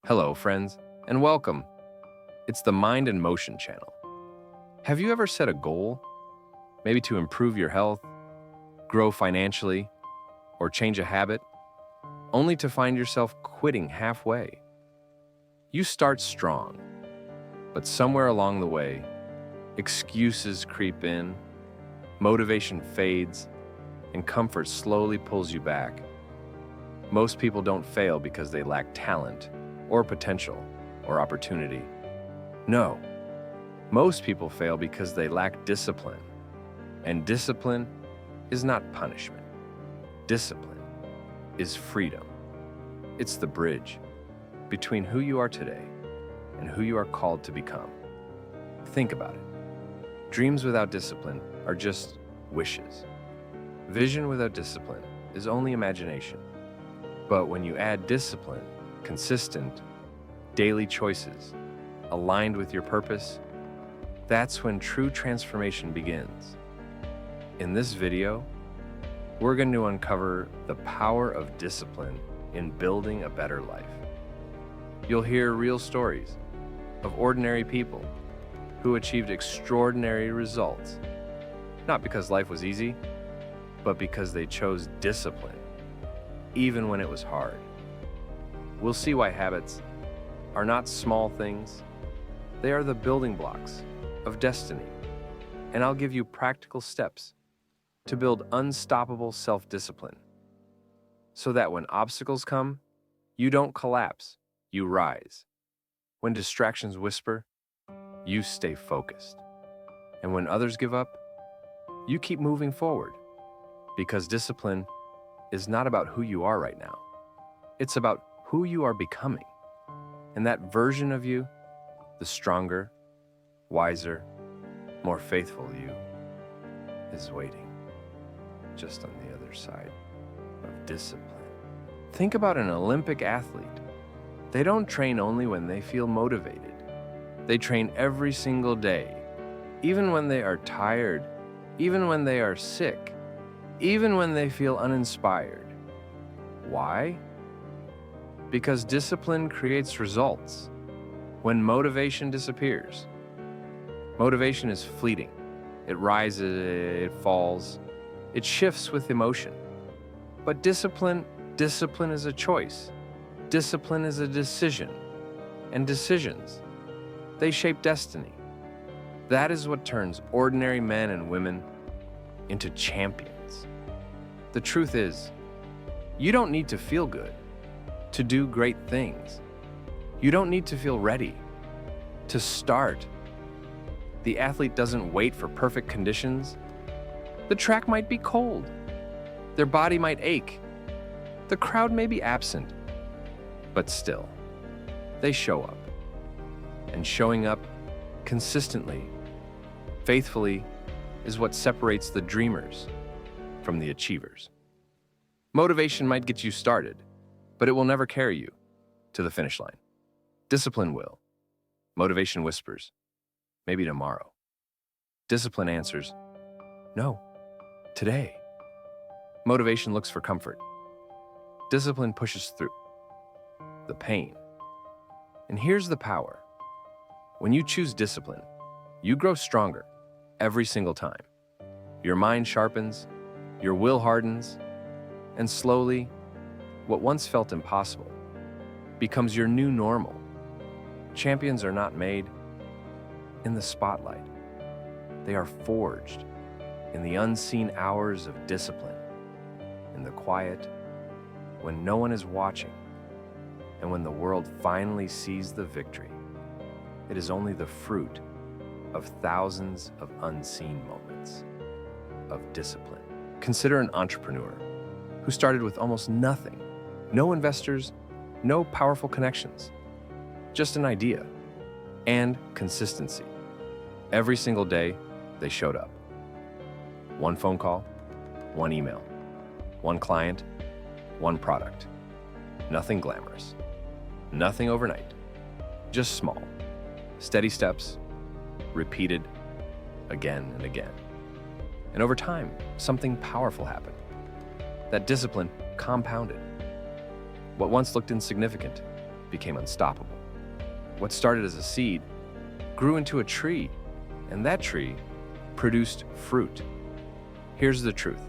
Hello, friends, and welcome. It's the Mind and Motion channel. Have you ever set a goal, maybe to improve your health, grow financially, or change a habit, only to find yourself quitting halfway? You start strong, but somewhere along the way, excuses creep in, motivation fades, and comfort slowly pulls you back. Most people don't fail because they lack talent, or potential, or opportunity. No, most people fail because they lack discipline. And discipline is not punishment. Discipline is freedom. It's the bridge between who you are today and who you are called to become. Think about it. Dreams without discipline are just wishes. Vision without discipline is only imagination. But when you add discipline, consistent, daily choices, aligned with your purpose, that's when true transformation begins. In this video, we're going to uncover the power of discipline in building a better life. You'll hear real stories of ordinary people who achieved extraordinary results, not because life was easy, but because they chose discipline, even when it was hard. We'll see why habits are not small things. They are the building blocks of destiny. And I'll give you practical steps to build unstoppable self-discipline so that when obstacles come, you don't collapse, you rise. When distractions whisper, you stay focused. And when others give up, you keep moving forward, because discipline is not about who you are right now. It's about who you are becoming. And that version of you, the stronger, wiser, more faithful you, is waiting just on the other side of discipline. Think about an Olympic athlete. They don't train only when they feel motivated. They train every single day, even when they are tired, even when they are sick, even when they feel uninspired. Why? Because discipline creates results. When motivation disappears, motivation is fleeting. It rises, it falls, it shifts with emotion. But discipline is a choice. Discipline is a decision. And decisions, they shape destiny. That is what turns ordinary men and women into champions. The truth is, you don't need to feel good to do great things. You don't need to feel ready to start. The athlete doesn't wait for perfect conditions. The track might be cold. Their body might ache. The crowd may be absent. But still, they show up. And showing up consistently, faithfully, is what separates the dreamers from the achievers. Motivation might get you started, but it will never carry you to the finish line. Discipline will. Motivation whispers, maybe tomorrow. Discipline answers, no, today. Motivation looks for comfort. Discipline pushes through the pain. And here's the power. When you choose discipline, you grow stronger every single time. Your mind sharpens, your will hardens, and slowly, what once felt impossible becomes your new normal. Champions are not made in the spotlight. They are forged in the unseen hours of discipline, in the quiet, when no one is watching, and when the world finally sees the victory. It is only the fruit of thousands of unseen moments of discipline. Consider an entrepreneur who started with almost nothing. No investors, no powerful connections, just an idea and consistency. Every single day, they showed up. One phone call, one email, one client, one product. Nothing glamorous, nothing overnight, just small, steady steps, repeated again and again. And over time, something powerful happened. That discipline compounded. What once looked insignificant became unstoppable. What started as a seed grew into a tree, and that tree produced fruit. Here's the truth.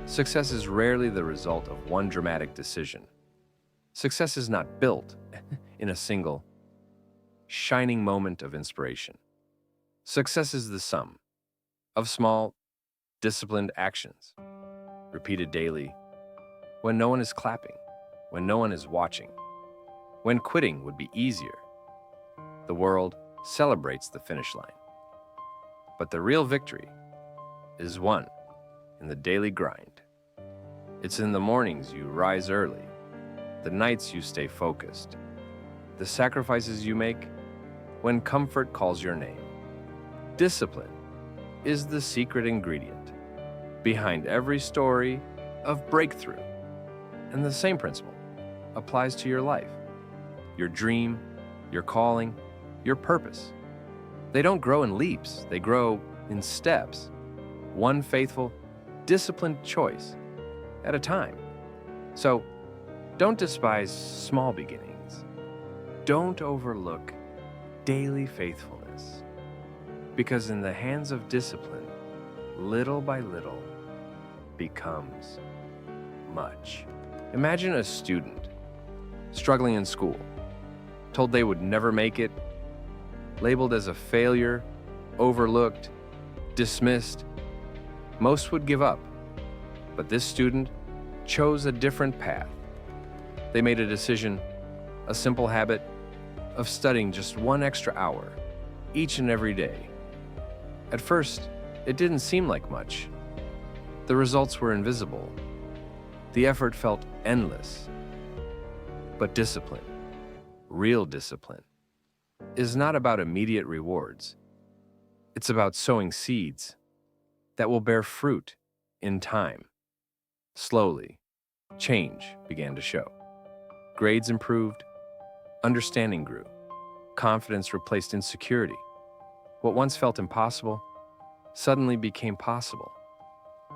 Success is rarely the result of one dramatic decision. Success is not built in a single, shining moment of inspiration. Success is the sum of small, disciplined actions, repeated daily, when no one is clapping, when no one is watching, when quitting would be easier. The world celebrates the finish line. But the real victory is won in the daily grind. It's in the mornings you rise early, the nights you stay focused, the sacrifices you make when comfort calls your name. Discipline is the secret ingredient behind every story of breakthrough. And the same principle applies to your life, your dream, your calling, your purpose. They don't grow in leaps, they grow in steps, one faithful, disciplined choice at a time. So, don't despise small beginnings. Don't overlook daily faithfulness, because in the hands of discipline, little by little becomes much. Imagine a student struggling in school, told they would never make it, labeled as a failure, overlooked, dismissed. Most would give up, but this student chose a different path. They made a decision, a simple habit of studying just 1 extra hour each and every day. At first, it didn't seem like much. The results were invisible. The effort felt endless. But discipline, real discipline, is not about immediate rewards. It's about sowing seeds that will bear fruit in time. Slowly, change began to show. Grades improved, understanding grew, confidence replaced insecurity. What once felt impossible suddenly became possible.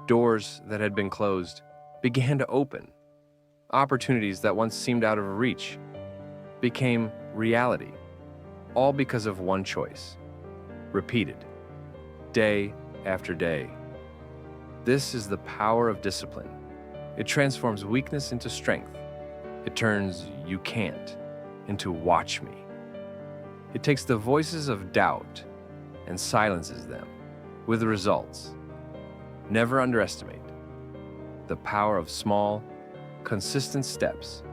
Doors that had been closed began to open. Opportunities that once seemed out of reach became reality, all because of one choice, repeated, day after day. This is the power of discipline. It transforms weakness into strength. It turns "you can't" into "watch me." It takes the voices of doubt and silences them with results. Never underestimate the power of small, consistent steps,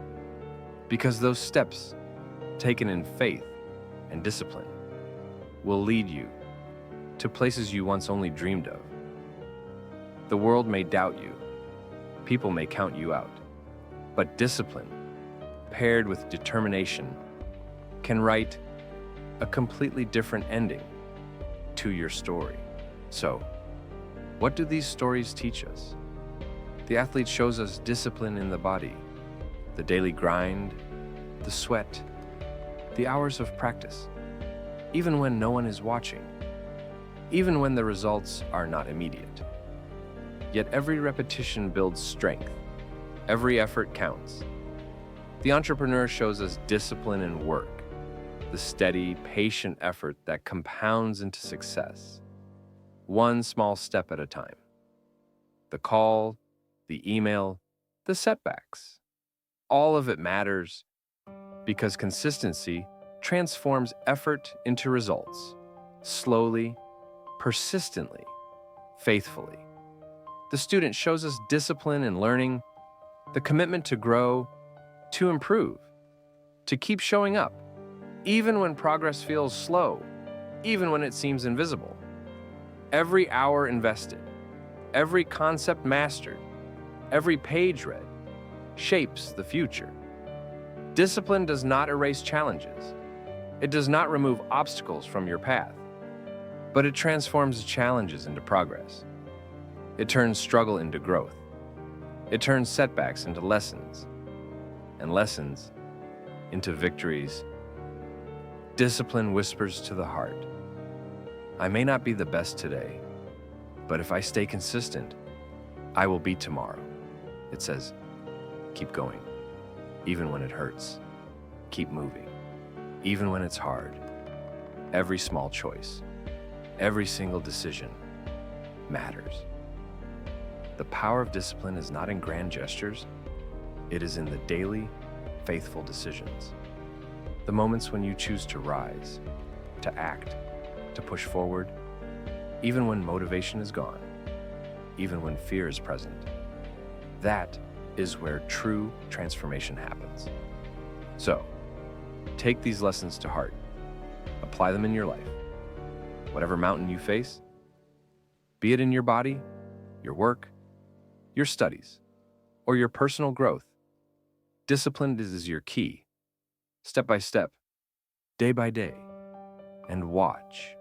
because those steps, taken in faith and discipline, will lead you to places you once only dreamed of. The world may doubt you, people may count you out, but discipline, paired with determination, can write a completely different ending to your story. So, what do these stories teach us? The athlete shows us discipline in the body, the daily grind, the sweat, the hours of practice, even when no one is watching, even when the results are not immediate. Yet every repetition builds strength. Every effort counts. The entrepreneur shows us discipline in work, the steady, patient effort that compounds into success, one small step at a time. The call, the email, the setbacks, all of it matters because consistency transforms effort into results, slowly, persistently, faithfully. The student shows us discipline in learning, the commitment to grow, to improve, to keep showing up, even when progress feels slow, even when it seems invisible. Every hour invested, every concept mastered, every page read, shapes the future. Discipline does not erase challenges. It does not remove obstacles from your path, but it transforms challenges into progress. It turns struggle into growth. It turns setbacks into lessons, and lessons into victories. Discipline whispers to the heart, I may not be the best today, but if I stay consistent, I will be tomorrow. It says, keep going, even when it hurts. keep moving. Even when it's hard, every small choice, every single decision matters. The power of discipline is not in grand gestures, it is in the daily, faithful decisions. The moments when you choose to rise, to act, to push forward, even when motivation is gone, even when fear is present. That is where true transformation happens. So, take these lessons to heart. Apply them in your life. Whatever mountain you face, be it in your body, your work, your studies, or your personal growth, discipline is your key. Step by step, day by day, and watch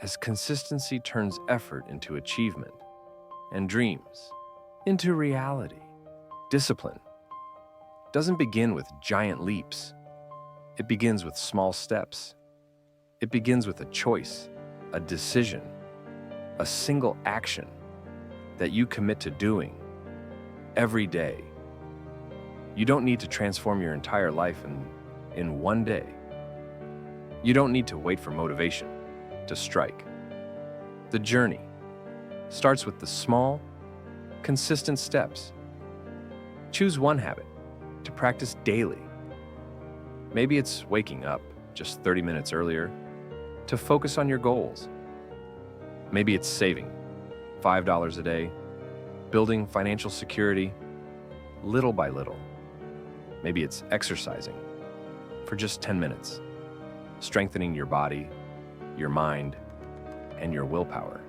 as consistency turns effort into achievement and dreams into reality. Discipline doesn't begin with giant leaps. It begins with small steps. It begins with a choice, a decision, a single action that you commit to doing every day. You don't need to transform your entire life in one day. You don't need to wait for motivation to strike. The journey starts with the small, consistent steps. Choose one habit to practice daily. Maybe it's waking up just 30 minutes earlier to focus on your goals. Maybe it's saving $5 a day, building financial security little by little. Maybe it's exercising for just 10 minutes, strengthening your body, your mind, and your willpower.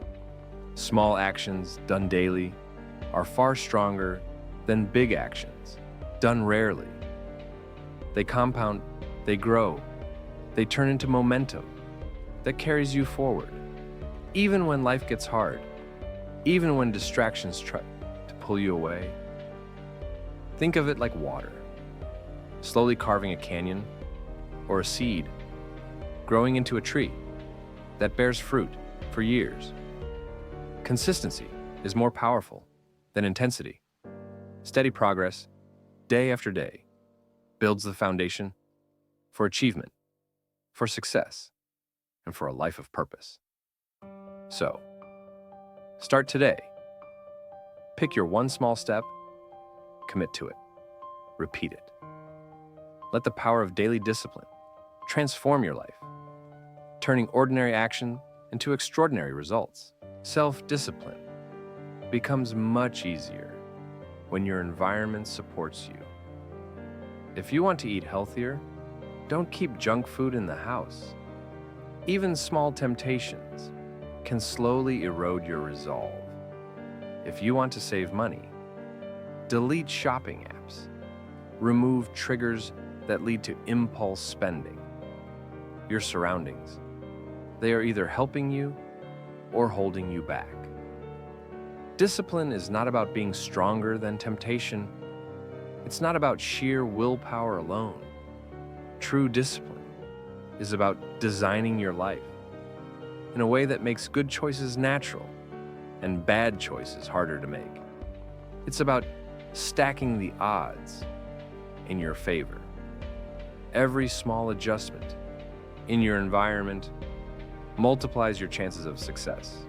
Small actions done daily are far stronger than big actions done rarely. They compound, they grow, they turn into momentum that carries you forward. Even when life gets hard, even when distractions try to pull you away. Think of it like water, slowly carving a canyon, or a seed growing into a tree that bears fruit for years. Consistency is more powerful than intensity. Steady progress, day after day, builds the foundation for achievement, for success, and for a life of purpose. So, start today. Pick your one small step, commit to it, repeat it. Let the power of daily discipline transform your life, turning ordinary action into extraordinary results. Self-discipline becomes much easier when your environment supports you. If you want to eat healthier, don't keep junk food in the house. Even small temptations can slowly erode your resolve. If you want to save money, delete shopping apps. Remove triggers that lead to impulse spending. Your surroundings, they are either helping you or holding you back. Discipline is not about being stronger than temptation. It's not about sheer willpower alone. True discipline is about designing your life in a way that makes good choices natural and bad choices harder to make. It's about stacking the odds in your favor. Every small adjustment in your environment multiplies your chances of success.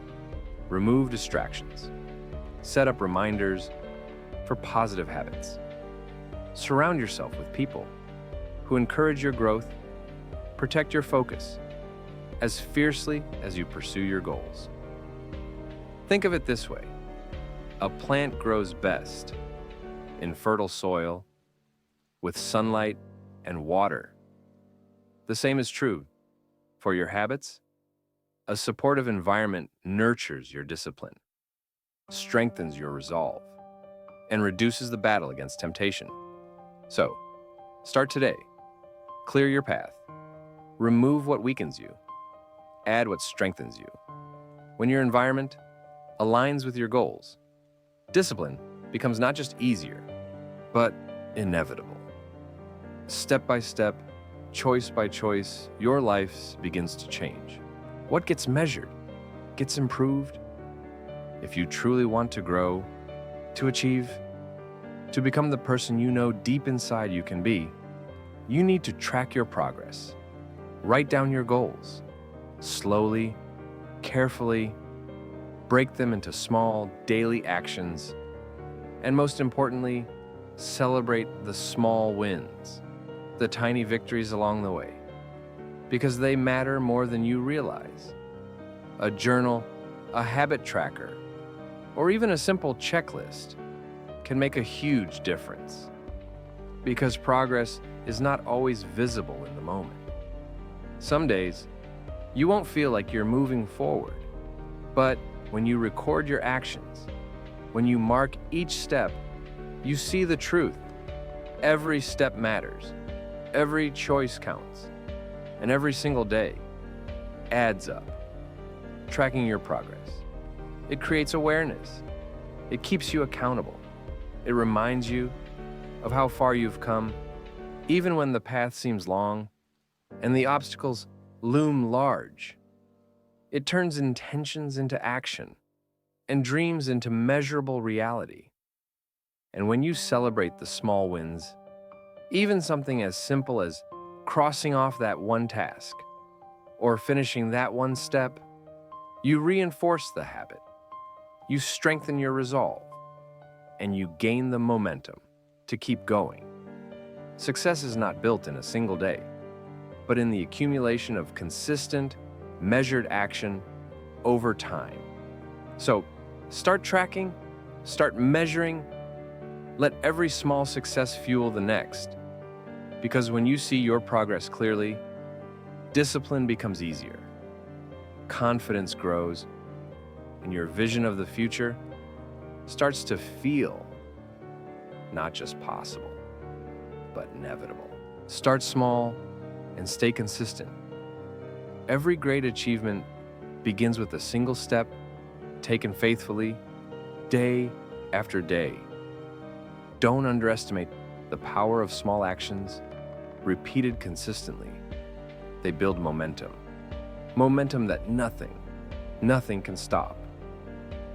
Remove distractions. Set up reminders for positive habits. Surround yourself with people who encourage your growth. Protect your focus as fiercely as you pursue your goals. Think of it this way: a plant grows best in fertile soil with sunlight and water. The same is true for your habits. A supportive environment nurtures your discipline, strengthens your resolve, and reduces the battle against temptation. So, start today. Clear your path. Remove what weakens you. Add what strengthens you. When your environment aligns with your goals, discipline becomes not just easier, but inevitable. Step by step, choice by choice, your life begins to change. What gets measured gets improved. If you truly want to grow, to achieve, to become the person you know deep inside you can be, You need to track your progress. Write down your goals. Slowly, carefully, break them into small, daily actions. And most importantly, celebrate the small wins, the tiny victories along the way, because they matter more than you realize. A journal, a habit tracker, or even a simple checklist can make a huge difference, because progress is not always visible in the moment. Some days, you won't feel like you're moving forward, but when you record your actions, when you mark each step, you see the truth. Every step matters, every choice counts, and every single day adds up. Tracking your progress. It creates awareness. It keeps you accountable. It reminds you of how far you've come, even when the path seems long and the obstacles loom large. It turns intentions into action and dreams into measurable reality. And when you celebrate the small wins, even something as simple as crossing off that one task or finishing that one step, you reinforce the habit, you strengthen your resolve, and you gain the momentum to keep going. Success is not built in a single day, but in the accumulation of consistent, measured action over time. So, start tracking, start measuring, let every small success fuel the next. Because when you see your progress clearly, discipline becomes easier, confidence grows, and your vision of the future starts to feel not just possible, but inevitable. Start small and stay consistent. Every great achievement begins with a single step taken faithfully, day after day. Don't underestimate the power of small actions repeated consistently. They build momentum. Momentum that nothing can stop.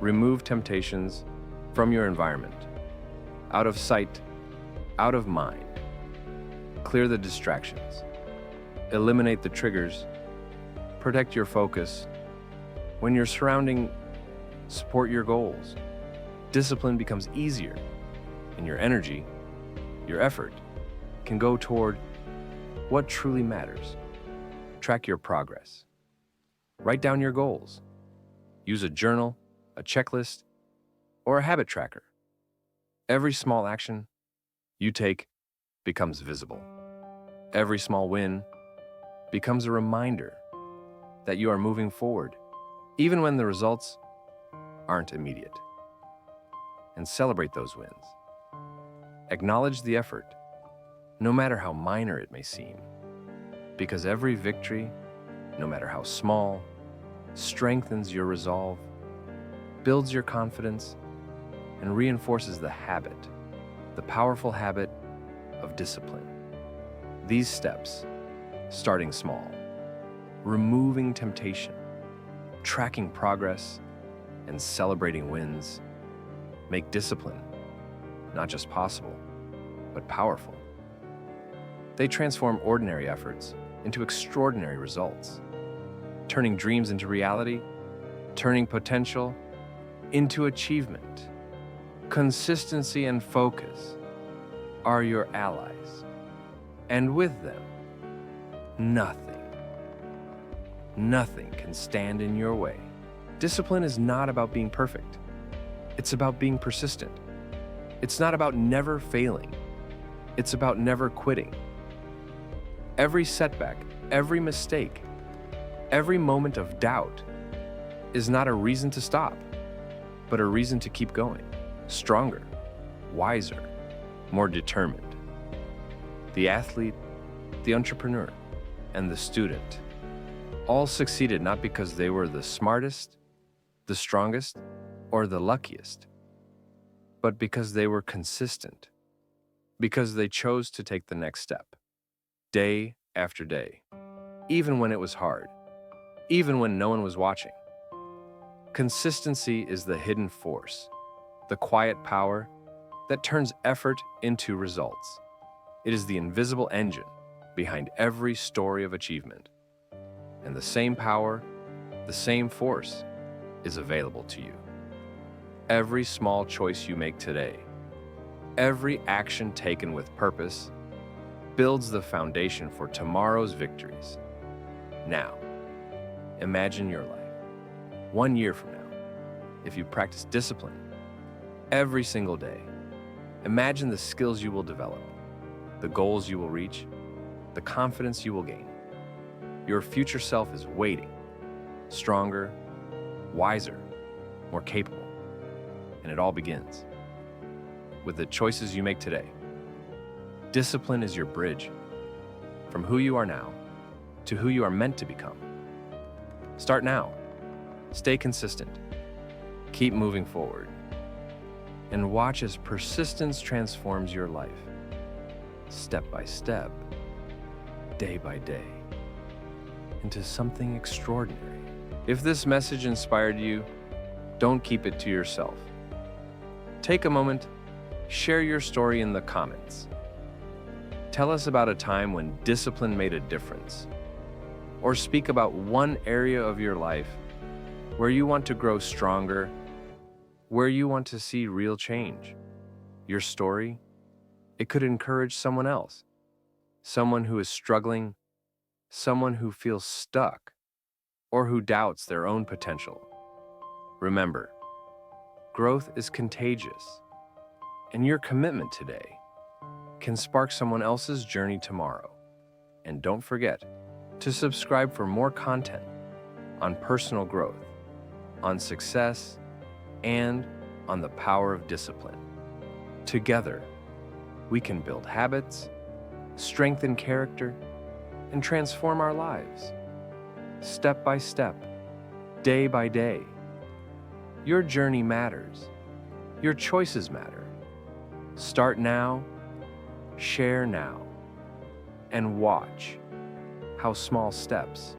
Remove temptations from your environment, out of sight, out of mind. Clear the distractions. Eliminate the triggers. Protect your focus. When your surrounding support your goals, discipline becomes easier, and your energy, your effort, can go toward what truly matters. Track your progress. Write down your goals. Use a journal, a checklist, or a habit tracker. Every small action you take becomes visible. Every small win becomes a reminder that you are moving forward, even when the results aren't immediate. And celebrate those wins. Acknowledge the effort, no matter how minor it may seem, because every victory, no matter how small, strengthens your resolve, builds your confidence, and reinforces the habit, the powerful habit of discipline. These steps, starting small, removing temptation, tracking progress, and celebrating wins, make discipline not just possible, but powerful. They transform ordinary efforts into extraordinary results, turning dreams into reality, turning potential into achievement. Consistency and focus are your allies, and with them, nothing can stand in your way. Discipline is not about being perfect. It's about being persistent. It's not about never failing. It's about never quitting. Every setback, every mistake, every moment of doubt is not a reason to stop, but a reason to keep going, stronger, wiser, more determined. The athlete, the entrepreneur, and the student all succeeded not because they were the smartest, the strongest, or the luckiest, but because they were consistent, because they chose to take the next step, day after day, even when it was hard, even when no one was watching. Consistency is the hidden force, the quiet power that turns effort into results. It is the invisible engine behind every story of achievement. And the same power, the same force is available to you. Every small choice you make today, every action taken with purpose, builds the foundation for tomorrow's victories. Now, imagine your life 1 year from now. If you practice discipline every single day, imagine the skills you will develop, the goals you will reach, the confidence you will gain. Your future self is waiting, stronger, wiser, more capable. And it all begins with the choices you make today. Discipline is your bridge from who you are now to who you are meant to become. Start now. Stay consistent. Keep moving forward. And watch as persistence transforms your life, step by step, day by day, into something extraordinary. If this message inspired you, don't keep it to yourself. Take a moment, share your story in the comments. Tell us about a time when discipline made a difference, or speak about one area of your life where you want to grow stronger, where you want to see real change. Your story, it could encourage someone else, someone who is struggling, someone who feels stuck, or who doubts their own potential. Remember, growth is contagious, and your commitment today can spark someone else's journey tomorrow. And don't forget to subscribe for more content on personal growth, on success, and on the power of discipline. Together, we can build habits, strengthen character, and transform our lives. Step by step, day by day. Your journey matters. Your choices matter. Start now, share now, and watch how small steps